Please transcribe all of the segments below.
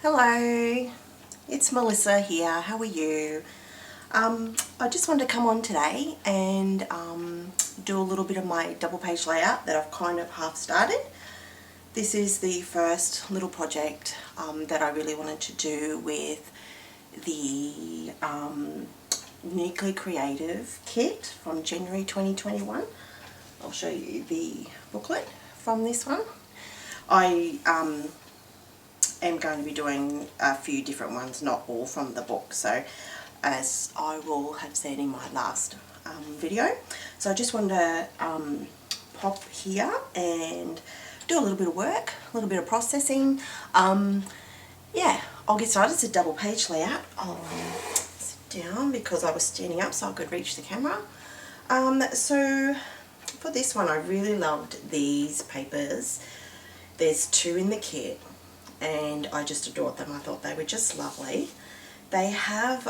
Hello, it's Melissa here. How are you? I just wanted to come on today and do a little bit of my double page layout that I've kind of half started. This is the first little project that I really wanted to do with the Uniquely Creative kit from January 2021. I'll show you the booklet from this one. I am going to be doing a few different ones, not all from the book, so as I will have said in my last video. So I just wanted to pop here and do a little bit of work, a little bit of processing. Yeah, I'll get started. It's a double page layout. I'll sit down because I was standing up so I could reach the camera. So for this one I really loved these papers. There's two in the kit and I just adored them. I thought they were just lovely. They have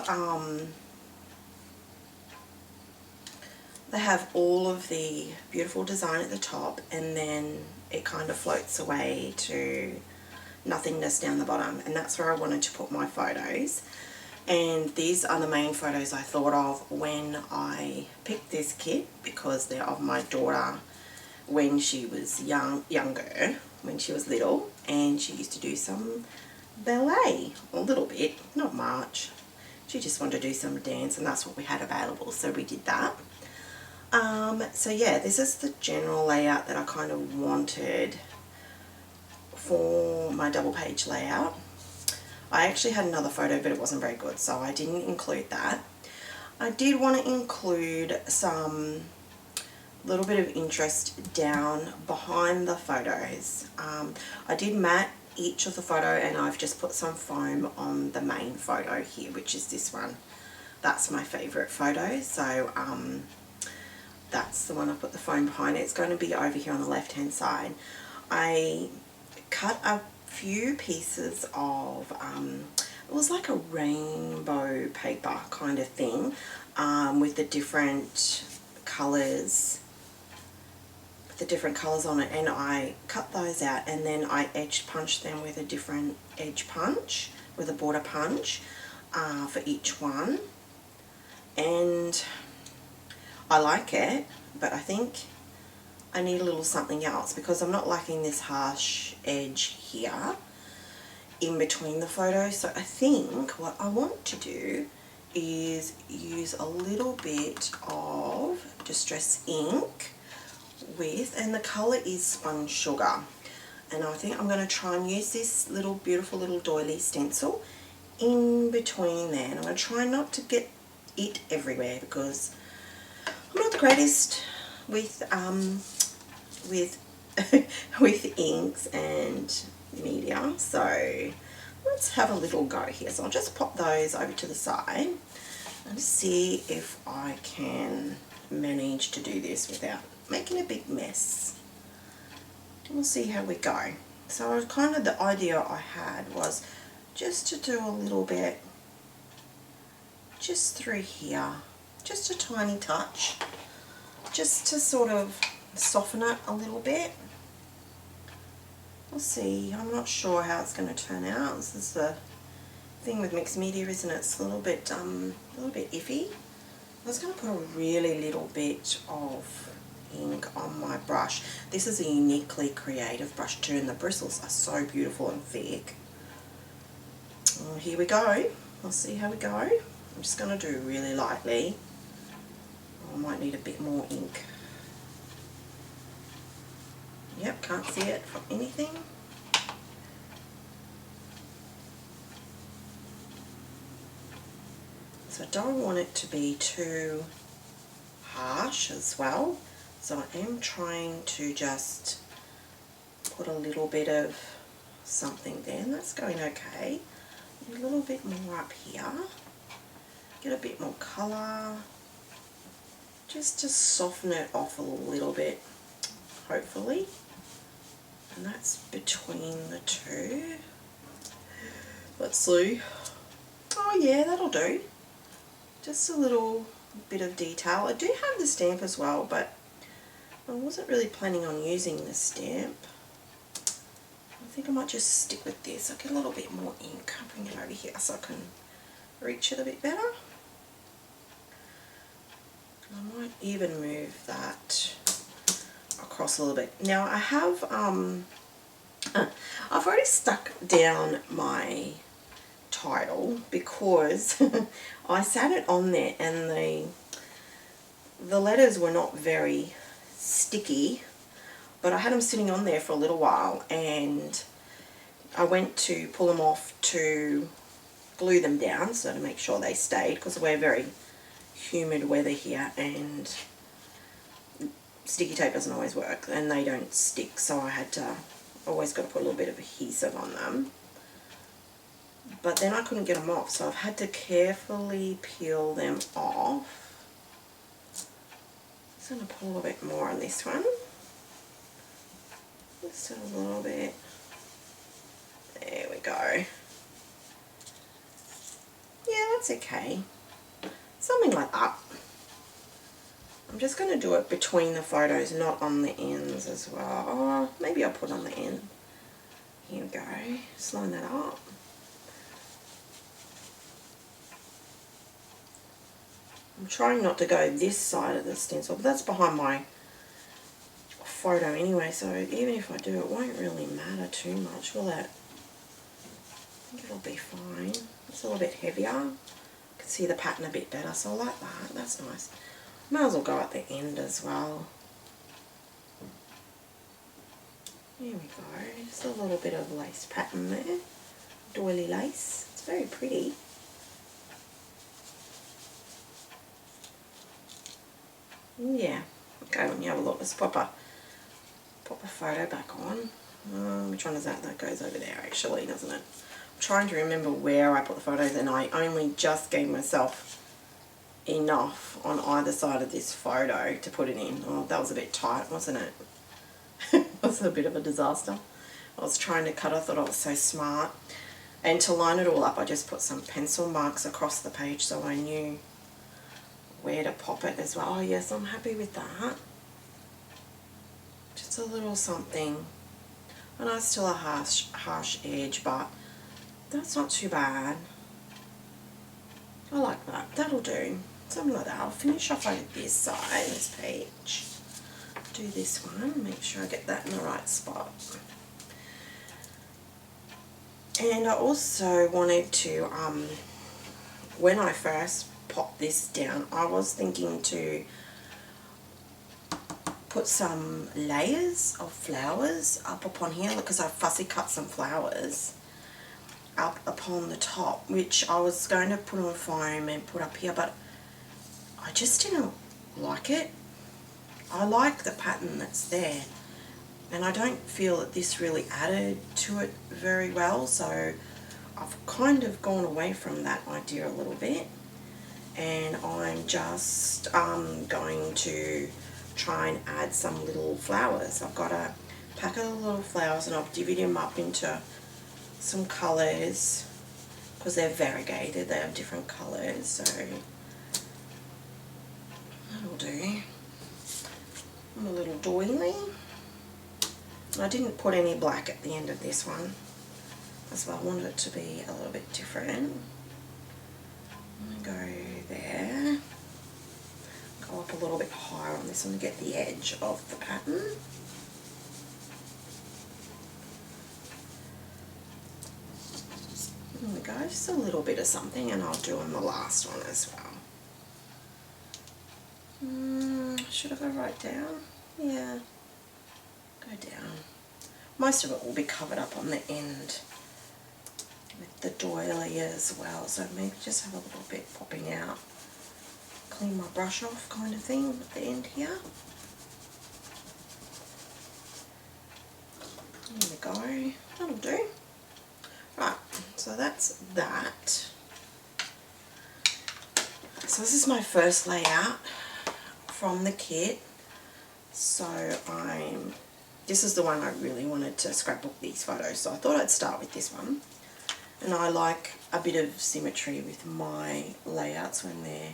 all of the beautiful design at the top, and then it kind of floats away to nothingness down the bottom, and that's where I wanted to put my photos. And these are the main photos I thought of when I picked this kit, because they're of my daughter when she was younger, when she was little, and she used to do some ballet, a little bit, not much. She just wanted to do some dance and that's what we had available, so we did that. So yeah, this is the general layout that I kind of wanted for my double page layout. I actually had another photo but it wasn't very good, so I didn't include that. I did want to include some little bit of interest down behind the photos. I did matte each of the photo and I've just put some foam on the main photo here, which is this one. That's my favourite photo, so that's the one I put the foam behind. It's going to be over here on the left hand side. I cut a few pieces of, it was like a rainbow paper kind of thing, with the different colours on it, and I cut those out and then I edge punched them with a different edge punch, with a border punch for each one. And I like it, but I think I need a little something else because I'm not liking this harsh edge here in between the photos. So I think what I want to do is use a little bit of Distress ink with, and the colour is Spun Sugar, and I think I'm going to try and use this little beautiful little doily stencil in between there, and I'm going to try not to get it everywhere because I'm not the greatest with with inks and media. So let's have a little go here. So I'll just pop those over to the side and see if I can manage to do this without making a big mess. We'll see how we go. So kind of the idea I had was just to do a little bit just through here, just a tiny touch, just to sort of soften it a little bit. We'll see. I'm not sure how it's going to turn out. This is the thing with mixed media, isn't it? It's a little bit iffy. I was going to put a really little bit of ink on my brush. This is a Uniquely Creative brush too, and the bristles are so beautiful and thick. Well, here we go. We'll see how we go. I'm just going to do really lightly. I might need a bit more ink. Yep, can't see it from anything. So I don't want it to be too harsh as well. So I am trying to just put a little bit of something there, and that's going okay. A little bit more up here. Get a bit more colour. Just to soften it off a little bit, hopefully. And that's between the two. Let's see. Oh yeah, that'll do. Just a little bit of detail. I do have the stamp as well, but I wasn't really planning on using the stamp. I think I might just stick with this. I'll get a little bit more ink. I'll bring it over here so I can reach it a bit better. I might even move that across a little bit. Now I have, I've already stuck down my title because I sat it on there and the letters were not very sticky, but I had them sitting on there for a little while, and I went to pull them off to glue them down so to make sure they stayed, because we're very humid weather here and sticky tape doesn't always work and they don't stick, so I had to always got to put a little bit of adhesive on them. But then I couldn't get them off, so I've had to carefully peel them off. I'm going to put a little bit more on this one. Just a little bit. There we go. Yeah, that's okay. Something like that. I'm just going to do it between the photos, not on the ends as well. Oh, maybe I'll put on the end. Here we go. Just line that up. I'm trying not to go this side of the stencil, but that's behind my photo anyway, so even if I do, it won't really matter too much, will it? I think it'll be fine. It's a little bit heavier. I can see the pattern a bit better, so I like that. That's nice. Might as well go at the end as well. Here we go. Just a little bit of lace pattern there. Doily lace. It's very pretty. Yeah. Okay, when you have a look, let's pop a photo back on. Which one is that? That goes over there actually, doesn't it? I'm trying to remember where I put the photos, and I only just gave myself enough on either side of this photo to put it in. Oh, that was a bit tight, wasn't it? It was a bit of a disaster. I was trying to cut, I thought I was so smart. And to line it all up, I just put some pencil marks across the page so I knew where to pop it as well. Oh yes, I'm happy with that. Just a little something. I know it's still a harsh edge, but that's not too bad. I like that. That'll do. Something like that. I'll finish off over this side, this page. Do this one. Make sure I get that in the right spot. And I also wanted to, when I first popped this down, I was thinking to put some layers of flowers up upon here, because I fussy cut some flowers up upon the top, which I was going to put on foam and put up here, but I just didn't like it. I like the pattern that's there, and I don't feel that this really added to it very well, so I've kind of gone away from that idea a little bit, and I'm just going to try and add some little flowers. I've got a packet of little flowers, and I've divvied them up into some colours because they're variegated, they have different colours, so that'll do. And a little doily. I didn't put any black at the end of this one as well. I wanted it to be a little bit different. I'm going to go there. Go up a little bit higher on this one to get the edge of the pattern. There we go, just a little bit of something, and I'll do on the last one as well. Should I go right down? Yeah, go down. Most of it will be covered up on the end with the doily as well, so maybe just have a little bit popping out. Clean my brush off kind of thing at the end here. There we go, that'll do. Right, so that's that. So this is my first layout from the kit. So this is the one I really wanted to scrapbook these photos, so I thought I'd start with this one. And I like a bit of symmetry with my layouts when they're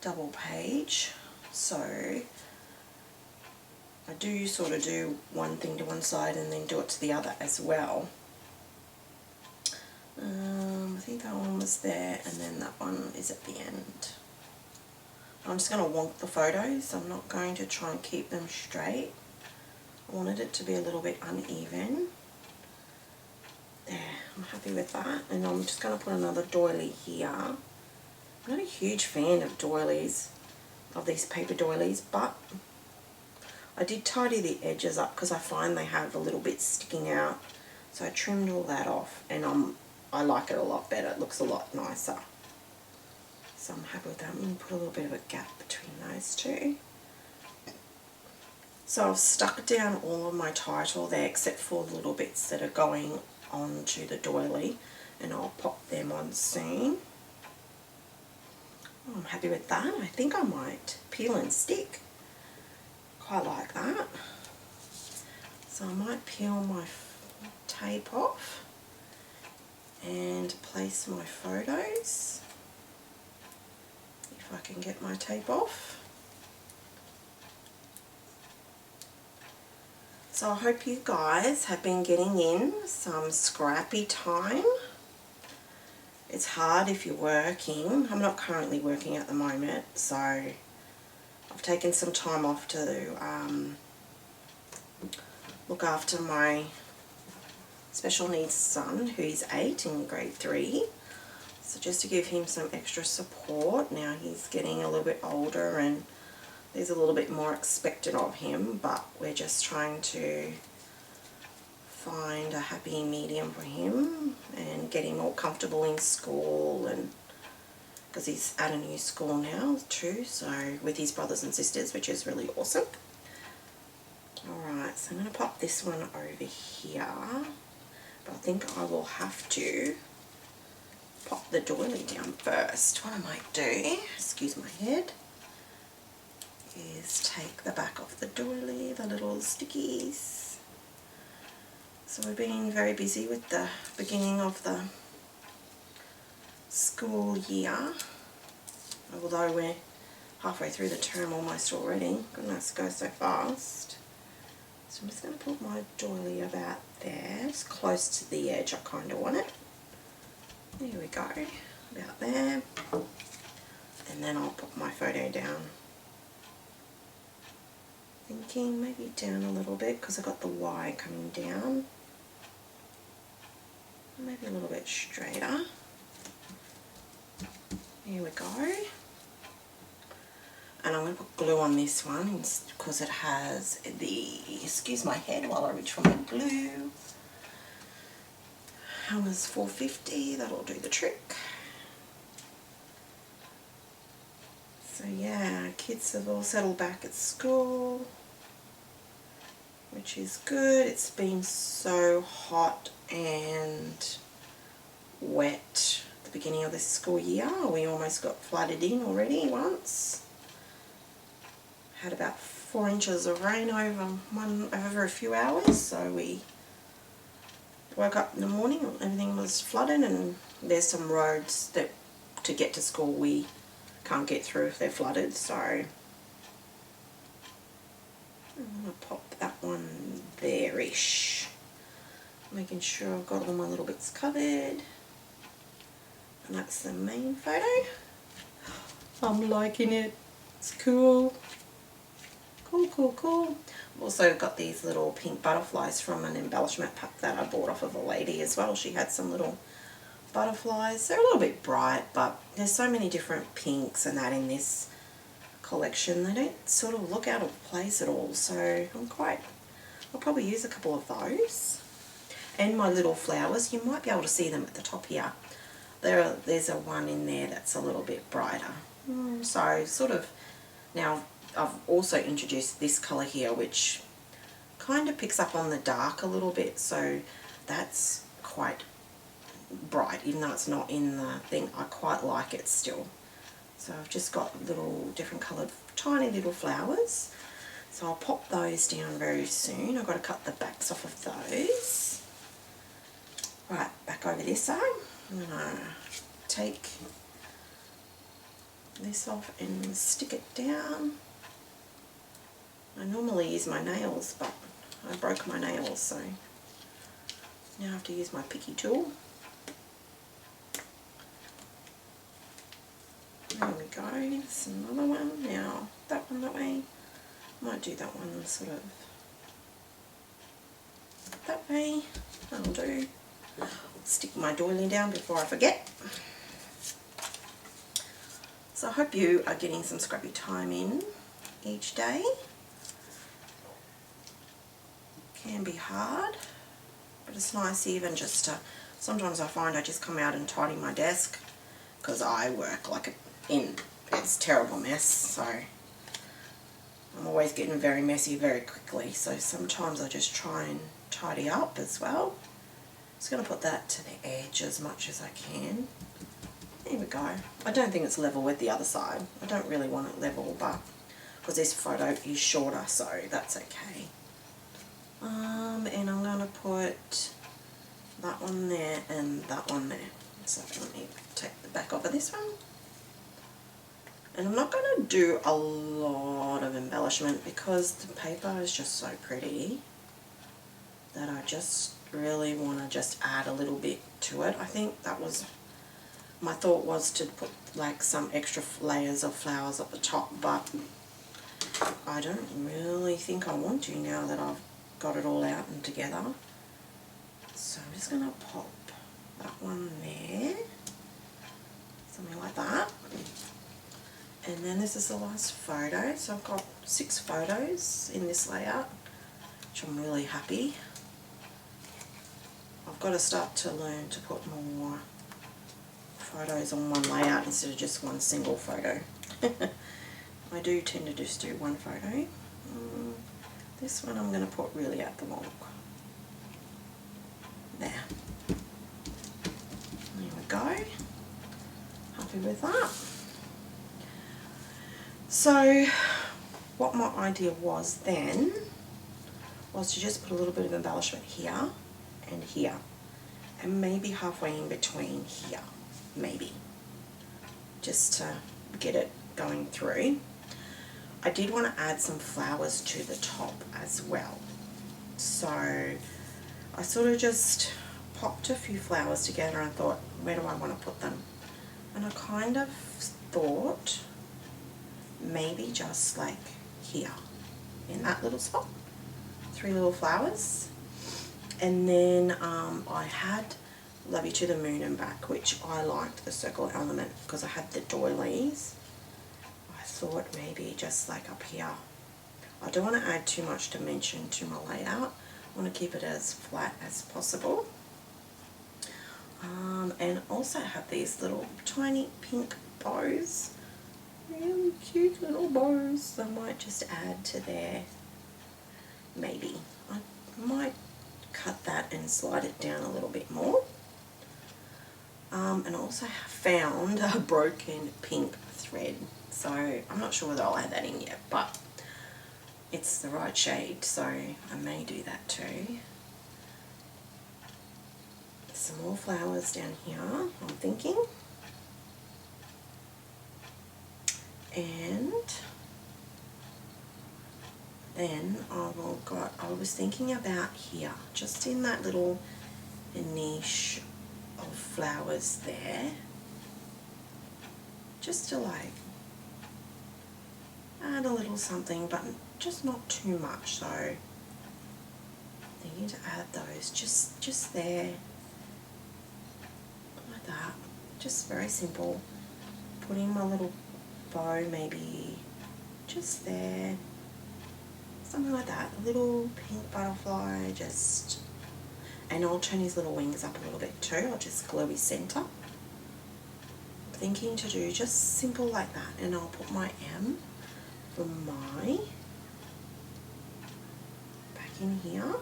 double page. So I do sort of do one thing to one side and then do it to the other as well. I think that one was there, and then that one is at the end. I'm just going to wonk the photos. I'm not going to try and keep them straight. I wanted it to be a little bit uneven. There, I'm happy with that. And I'm just going to put another doily here. I'm not a huge fan of doilies, of these paper doilies, but I did tidy the edges up because I find they have a little bit sticking out. So I trimmed all that off, and I like it a lot better. It looks a lot nicer. So I'm happy with that. I'm going to put a little bit of a gap between those two. So I've stuck down all of my title there except for the little bits that are going onto the doily, and I'll pop them on soon. I'm happy with that. I think I might peel and stick. Quite like that. So I might peel my tape off and place my photos, if I can get my tape off. So I hope you guys have been getting in some scrappy time. It's hard if you're working. I'm not currently working at the moment, so I've taken some time off to look after my special needs son, who's 8 in grade 3. So just to give him some extra support. Now he's getting a little bit older and there's a little bit more expected of him, but we're just trying to find a happy medium for him and get him all comfortable in school, and because he's at a new school now too, so with his brothers and sisters, which is really awesome. Alright, so I'm going to pop this one over here, but I think I will have to pop the doily down first. What I might do, excuse my head, is take the back off the doily, the little stickies. So we're being very busy with the beginning of the school year, although we're halfway through the term almost already. Goodness, it goes so fast. So I'm just going to put my doily about there, it's close to the edge I kind of want it. There we go, about there. And then I'll put my photo down. Thinking maybe down a little bit because I've got the Y coming down. Maybe a little bit straighter. Here we go. And I'm going to put glue on this one because it has the, excuse my head while I reach for my glue. That was $4.50, that'll do the trick. So yeah, kids have all settled back at school, which is good. It's been so hot and wet at the beginning of this school year. We almost got flooded in already once. Had about 4 inches of rain over a few hours, so we woke up in the morning and everything was flooded, and there's some roads that to get to school we can't get through if they're flooded, so I'm going to pop that one there-ish, making sure I've got all my little bits covered. And that's the main photo. I'm liking it, it's cool. Cool. I've also got these little pink butterflies from an embellishment pack that I bought off of a lady as well. She had some little butterflies. They're a little bit bright, but there's so many different pinks and that in this collection. They don't sort of look out of place at all, so I'll probably use a couple of those. And my little flowers, you might be able to see them at the top here. There's a one in there that's a little bit brighter. So sort of, now I've also introduced this colour here, which kind of picks up on the dark a little bit, so that's quite bright, even though it's not in the thing. I quite like it still. So I've just got little different coloured tiny little flowers, so I'll pop those down very soon. I've got to cut the backs off of those. Right, back over this side. I'm going to take this off and stick it down. I normally use my nails, but I broke my nails, so now I have to use my picky tool. There we go, there's another one. Now, that one that way. Might do that one sort of that way. That'll do. Stick my doily down before I forget. So I hope you are getting some scrappy time in each day. Can be hard, but it's nice even just to, sometimes I find I just come out and tidy my desk because I work like it's a terrible mess, so I'm always getting very messy very quickly, so sometimes I just try and tidy up as well. Just going to put that to the edge as much as I can. There we go. I don't think it's level with the other side. I don't really want it level, but because this photo is shorter, so that's okay. And I'm going to put that one there and that one there. So let me take the back off of this one. And I'm not going to do a lot of embellishment because the paper is just so pretty that I just really want to just add a little bit to it. I think that was, my thought was to put like some extra layers of flowers at the top, but I don't really think I want to now that I've got it all out and together. So I'm just going to pop that one there, something like that. And then this is the last photo. So I've got 6 photos in this layout, which I'm really happy. I've got to start to learn to put more photos on one layout instead of just one single photo. I do tend to just do one photo. This one I'm going to put really at the wonk. There. There we go. Happy with that. So what my idea was then was to just put a little bit of embellishment here and here, and maybe halfway in between here, maybe, just to get it going through. I did want to add some flowers to the top as well, so I sort of just popped a few flowers together and thought, where do I want to put them? And I kind of thought maybe just like here in that little spot, 3 little flowers. And then I had Love You to the Moon and Back, which I liked the circle element because I had the doilies. I thought maybe just like up here. I don't want to add too much dimension to my layout. I want to keep it as flat as possible. And also have these little tiny pink bows. Really cute little bows. I might just add to there. Maybe. I might cut that and slide it down a little bit more. And I also found a broken pink thread. So I'm not sure whether I'll add that in yet, but it's the right shade, so I may do that too. Some more flowers down here, I'm thinking. And then I was thinking about here, just in that little niche of flowers there, just to like add a little something, but just not too much. So thinking to add those just there, like that, just very simple. Putting my little bow maybe just there, something like that, a little pink butterfly, just, and I'll turn his little wings up a little bit too. I'll just glue his centre. I'm thinking to do just simple like that, and I'll put my M for my back in here.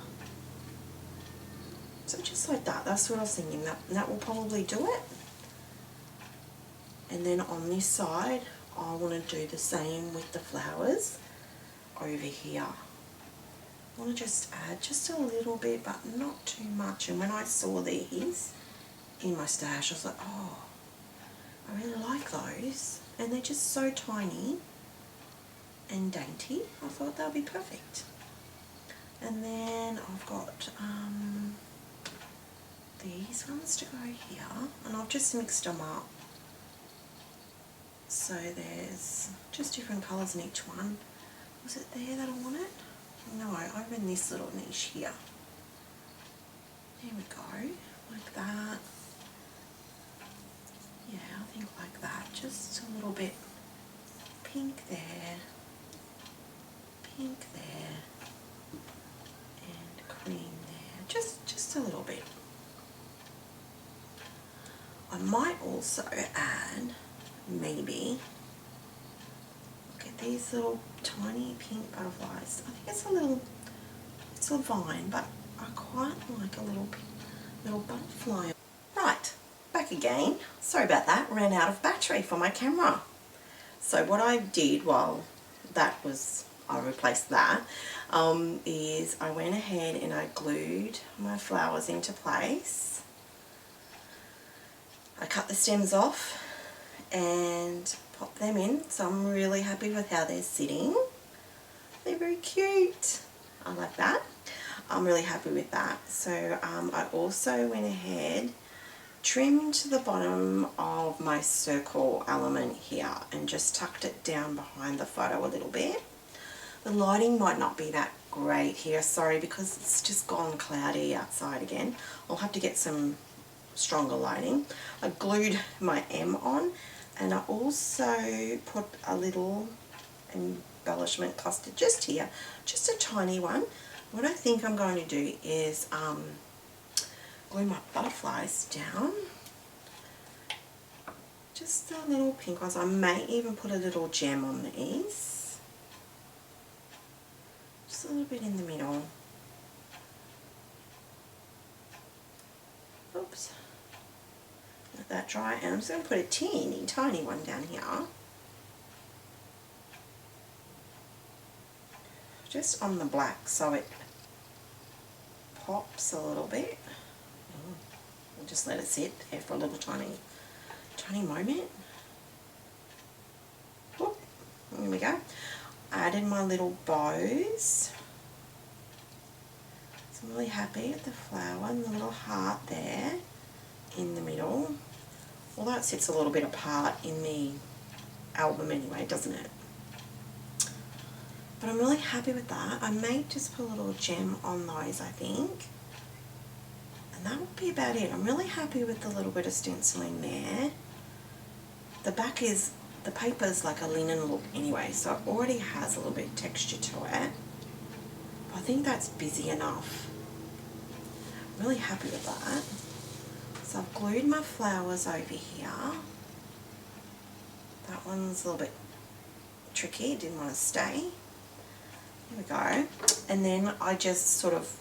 So just like that, that's what I was thinking, that will probably do it. And then on this side, I want to do the same with the flowers over here. I want to just add just a little bit, but not too much. And when I saw these in my stash, I was like, oh, I really like those. And they're just so tiny. and dainty, I thought that would be perfect. And then I've got these ones to go here, and I've just mixed them up. So there's just different colours in each one. Was it there that I wanted? No, over in this little niche here. There we go, like that. Yeah, I think like that. Just a little bit pink there, and cream there. Just a little bit. I might also add, maybe, look at these little tiny pink butterflies. I think it's a vine, but I quite like a little butterfly. Right, back again. Sorry about that, ran out of battery for my camera. So what I did while I replaced that, is I went ahead and I glued my flowers into place. I cut the stems off and popped them in, so I'm really happy with how they're sitting. They're very cute. I like that. I'm really happy with that. So I also went ahead, trimmed the bottom of my circle element here and just tucked it down behind the photo a little bit. The lighting might not be that great here, sorry, because it's just gone cloudy outside again. I'll have to get some stronger lighting. I glued my M on, and I also put a little embellishment cluster just here, just a tiny one. What I think I'm going to do is glue my butterflies down, just the little pink ones. I may even put a little gem on these, just a little bit in the middle. Oops. Let that dry, and I'm just going to put a teeny tiny one down here, just on the black so it pops a little bit. We'll just let it sit there for a little tiny moment. Whoop. There we go. I added my little bows. So I'm really happy with the flower and the little heart there in the middle. Although it sits a little bit apart in the album anyway, doesn't it? But I'm really happy with that. I may just put a little gem on those, I think. And that would be about it. I'm really happy with the little bit of stenciling there. The back is, the paper's like a linen look anyway, so it already has a little bit of texture to it. But I think that's busy enough. I'm really happy with that. So I've glued my flowers over here. That one's a little bit tricky, didn't want to stay. Here we go. And then I just sort of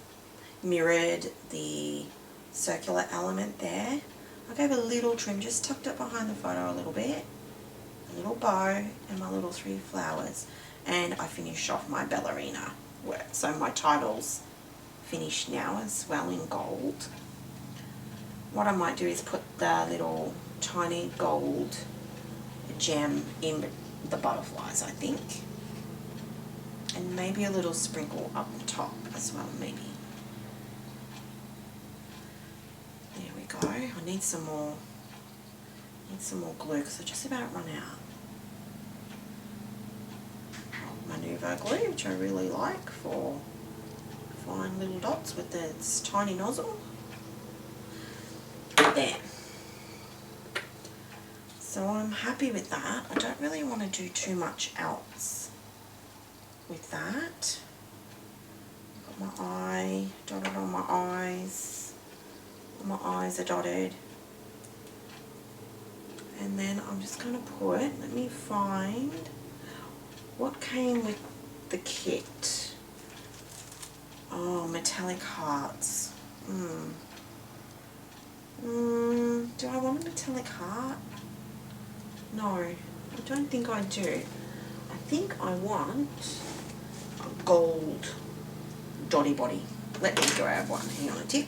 mirrored the circular element there. I gave a little trim, just tucked it behind the photo a little bit, a little bow, and my little 3 flowers. And I finished off my ballerina work. So my title's finished now as well in gold. What I might do is put the little tiny gold gem in the butterflies, I think. And maybe a little sprinkle up the top as well, maybe. There we go. I need some more glue because I just about run out. My Nuvo glue, which I really like for fine little dots with this tiny nozzle. There. So I'm happy with that. I don't really want to do too much else with that. Got my eye dotted on my eyes. My eyes are dotted. And then I'm just going to put, let me find what came with the kit. Oh, metallic hearts. Do I want a metallic heart? No, I don't think I do. I think I want a gold dotty body. Let me grab one. Hang on a tick.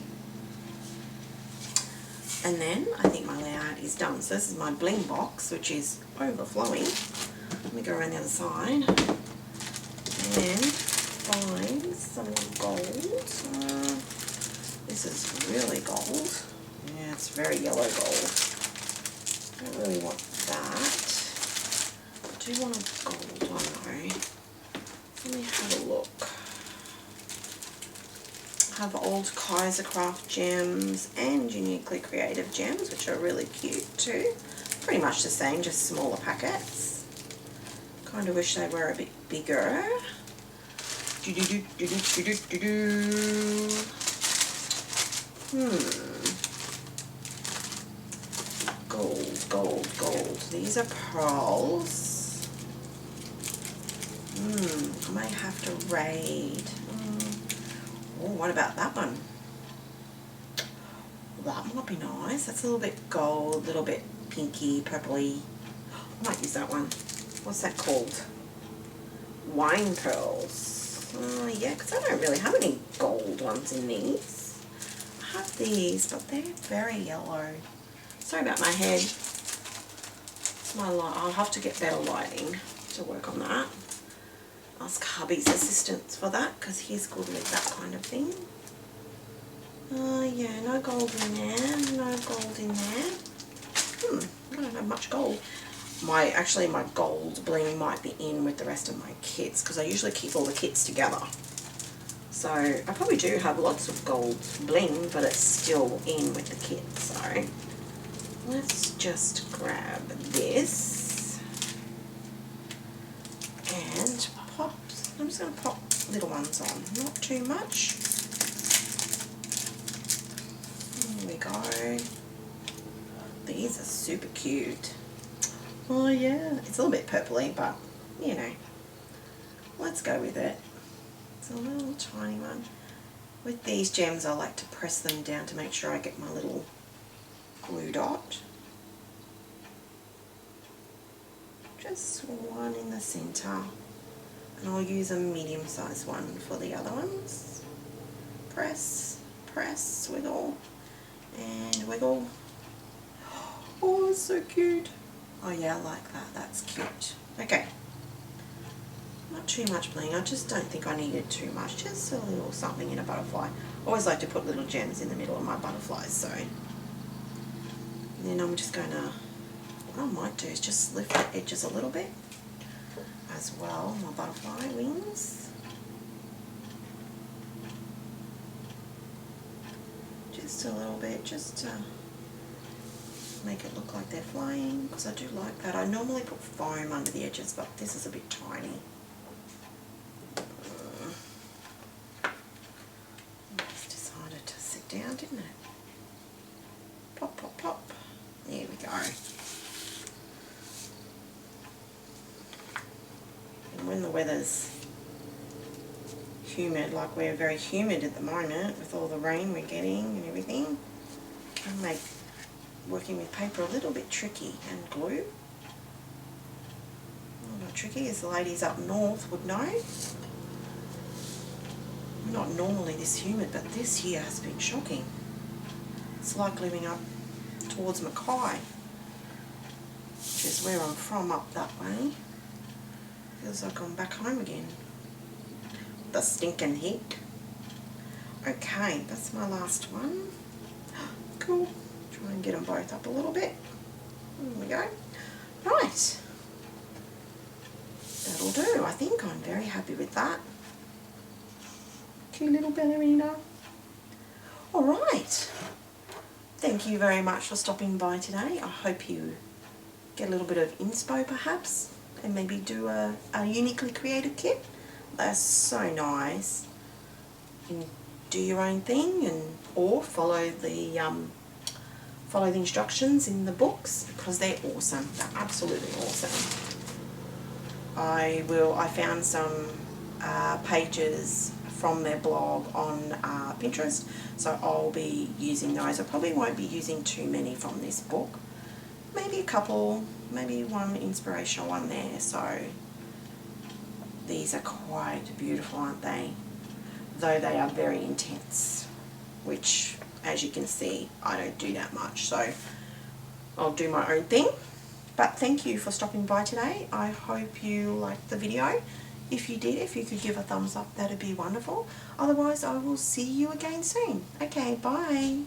And then I think my layout is done. So this is my bling box, which is overflowing. Let me go around the other side. and find some gold. This is really gold. Yeah, it's very yellow gold. I don't really want that. I do want a gold one though. Let me have a look. I have old Kaiser Craft gems and Uniquely Creative gems, which are really cute too. Pretty much the same, just smaller packets. Kind of wish they were a bit bigger. Gold, gold, gold. These are pearls. I may have to raid. Oh, what about that one? That might be nice. That's a little bit gold, a little bit pinky, purpley. I might use that one. What's that called? Wine pearls. Yeah, because I don't really have any gold ones in these. I have these, but they're very yellow. Sorry about my head. It's my light. I'll have to get better lighting to work on that. Ask hubby's assistance for that, because he's good with that kind of thing. Yeah, no gold in there, no gold in there. I don't have much gold. Actually my gold bling might be in with the rest of my kits, because I usually keep all the kits together. So I probably do have lots of gold bling, but it's still in with the kit. So let's just grab this and pop. I'm just going to pop little ones on, not too much. There we go. These are super cute. Oh yeah, it's a little bit purpley, but you know, let's go with it. It's a little tiny one. With these gems, I like to press them down to make sure I get my little glue dot. Just one in the center, and I'll use a medium-sized one for the other ones. Press, press, wiggle, and wiggle. Oh, it's so cute. Oh yeah, I like that. That's cute. Okay. Not too much bling. I just don't think I needed too much. Just a little something in a butterfly. I always like to put little gems in the middle of my butterflies, so. And then I'm just going to, what I might do is just lift the edges a little bit as well, my butterfly wings. Just a little bit, just to make it look like they're flying, because I do like that. I normally put foam under the edges, but this is a bit tiny. It's decided to sit down, didn't it? Pop, pop, pop. There we go. And when the weather's humid, like we're very humid at the moment with all the rain we're getting and everything, can make working with paper a little bit tricky, and glue. Well, not tricky, as the ladies up north would know. Not normally this humid, but this year has been shocking. It's like living up towards Mackay, which is where I'm from, up that way. Feels like I'm back home again. The stinking heat. Okay, that's my last one. Cool. Try and get them both up a little bit. There we go. Right. That'll do. I think I'm very happy with that. Cute little ballerina. Alright. Thank you very much for stopping by today. I hope you get a little bit of inspo perhaps, and maybe do a uniquely creative kit. They're so nice. You can do your own thing, and or follow the instructions in the books, because they're awesome. They're absolutely awesome. I found some pages from their blog on Pinterest, so I'll be using those. I probably won't be using too many from this book. Maybe a couple, maybe one inspirational one there. So these are quite beautiful, aren't they? Though they are very intense, which, as you can see, I don't do that much, so I'll do my own thing. But thank you for stopping by today. I hope you liked the video. If you did, if you could give a thumbs up, that'd be wonderful. Otherwise, I will see you again soon. Okay, bye.